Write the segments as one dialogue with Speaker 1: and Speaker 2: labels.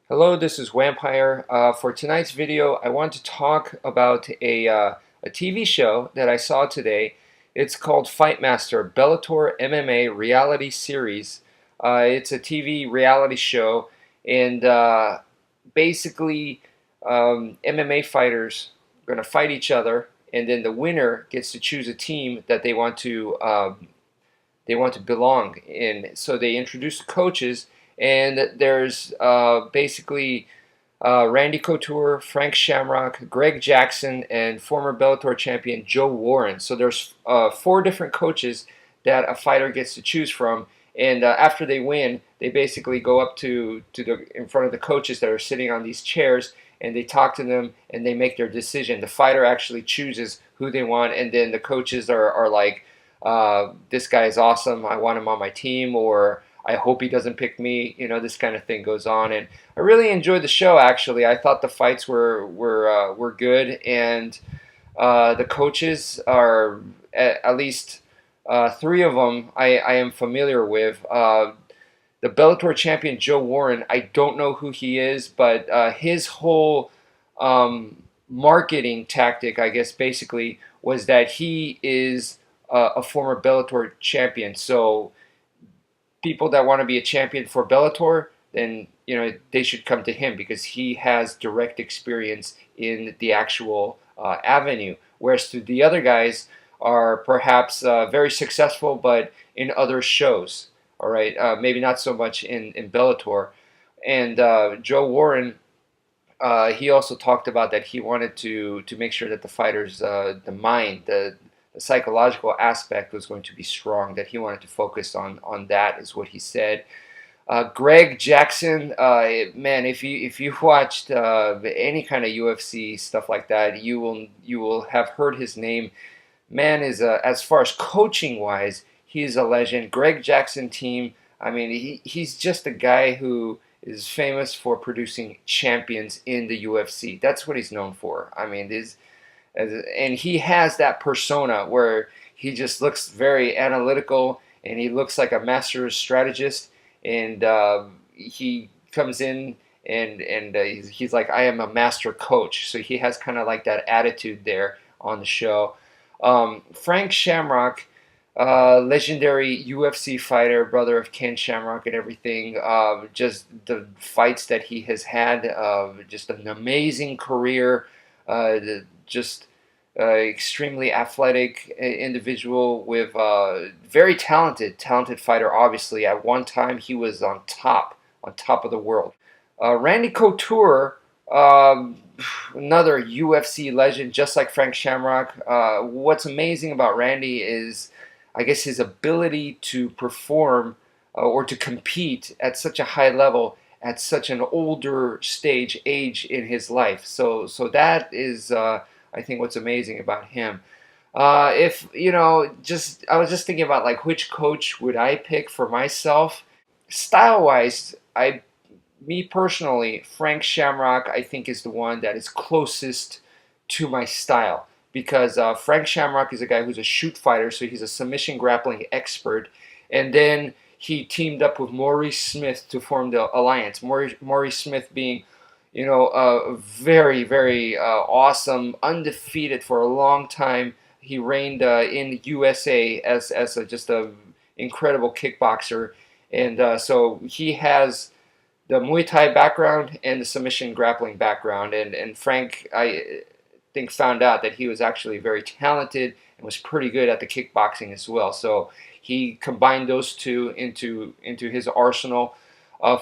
Speaker 1: Hello, this is wmpyr. For tonight's video, I want to talk about a TV show that I saw today. It's called Fight Master, Bellator MMA reality series. It's a TV reality show, and basically, MMA fighters are going to fight each other, and then the winner gets to choose a team that they want to belong in. So they introduce the coaches, and there's basically Randy Couture, Frank Shamrock, Greg Jackson, and former Bellator champion Joe Warren. So there's four different coaches that a fighter gets to choose from. And after they win, they basically go up to the in front of the coaches that are sitting on these chairs, and they talk to them, and they make their decision. The fighter actually chooses who they want, and then the coaches are like, this guy is awesome, I want him on my team, or I hope he doesn't pick me. This kind of thing goes on, and I really enjoyed the show. Actually, I thought the fights were good, and the coaches are at least three of them I am familiar with. The Bellator champion Joe Warren, I don't know who he is, but his whole marketing tactic, I guess, basically was that he is a former Bellator champion. So people that want to be a champion for Bellator, then they should come to him because he has direct experience in the actual avenue. Whereas to the other guys are perhaps very successful, but in other shows. All right, maybe not so much in Bellator. And Joe Warren, he also talked about that he wanted to make sure that the fighters, the mind, the psychological aspect was going to be strong. That he wanted to focus on that is what he said. Greg Jackson, man, if you watched any kind of UFC stuff like that, you will have heard his name. Man is as far as coaching wise, he is a legend. Greg Jackson team. I mean, he's just a guy who is famous for producing champions in the UFC. That's what he's known for. I mean, and he has that persona where he just looks very analytical and he looks like a master strategist, and he comes in and he's like, I am a master coach. So he has kind of like that attitude there on the show. Frank Shamrock, legendary UFC fighter, brother of Ken Shamrock and everything. Just the fights that he has had, just an amazing career. Just extremely athletic individual with very talented fighter. Obviously, at one time he was on top of the world. Randy Couture, another UFC legend, just like Frank Shamrock. What's amazing about Randy is, I guess, his ability to perform or to compete at such a high level at such an older age in his life. So that is, I think, what's amazing about him. If just I was just thinking about like which coach would I pick for myself. Style wise, me personally, Frank Shamrock, I think, is the one that is closest to my style because Frank Shamrock is a guy who's a shoot fighter, so he's a submission grappling expert, and then he teamed up with Maurice Smith to form the alliance. Maurice Smith being, a very awesome, undefeated for a long time. He reigned in USA as just a incredible kickboxer, and so he has the Muay Thai background and the submission grappling background. And Frank, I think, found out that he was actually very talented and was pretty good at the kickboxing as well. So he combined those two into his arsenal.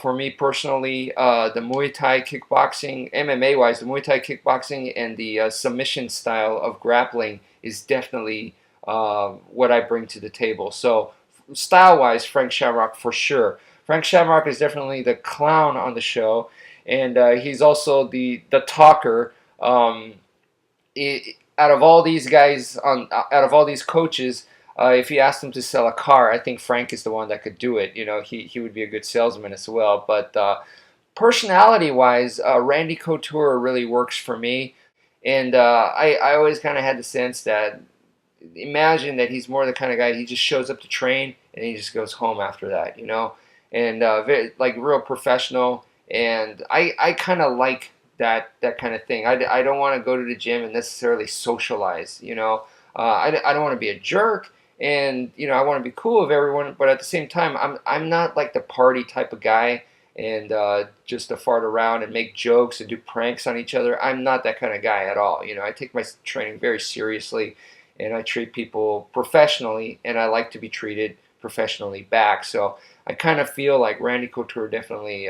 Speaker 1: For me personally, the Muay Thai kickboxing, MMA wise, the Muay Thai kickboxing and the submission style of grappling is definitely what I bring to the table. So style wise, Frank Shamrock for sure. Frank Shamrock is definitely the clown on the show, and he's also the talker. Out of all these guys, out of all these coaches, if you asked him to sell a car, I think Frank is the one that could do it. He would be a good salesman as well. But personality-wise, Randy Couture really works for me, and I always kind of had the sense that, imagine that he's more the kind of guy, he just shows up to train and he just goes home after that, and very, like, real professional. and I kind of like that kind of thing. I don't want to go to the gym and necessarily socialize. I don't want to be a jerk, and I want to be cool with everyone, but at the same time, I'm not like the party type of guy, and just to fart around and make jokes and do pranks on each other. I'm not that kind of guy at all. I take my training very seriously, and I treat people professionally, and I like to be treated professionally back. So I kind of feel like Randy Couture definitely,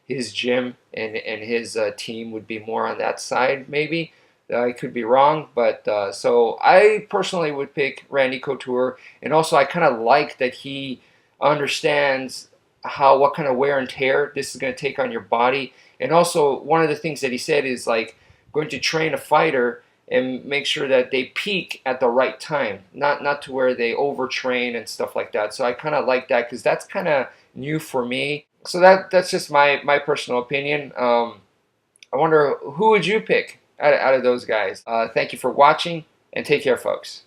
Speaker 1: his gym and his team would be more on that side, maybe. I could be wrong, but so I personally would pick Randy Couture, and also I kind of like that he understands what kind of wear and tear this is going to take on your body, and also one of the things that he said is like going to train a fighter and make sure that they peak at the right time, not to where they overtrain and stuff like that. So I kind of like that because that's kind of new for me. So that's just my personal opinion. I wonder who would you pick out of those guys. Thank you for watching and take care, folks.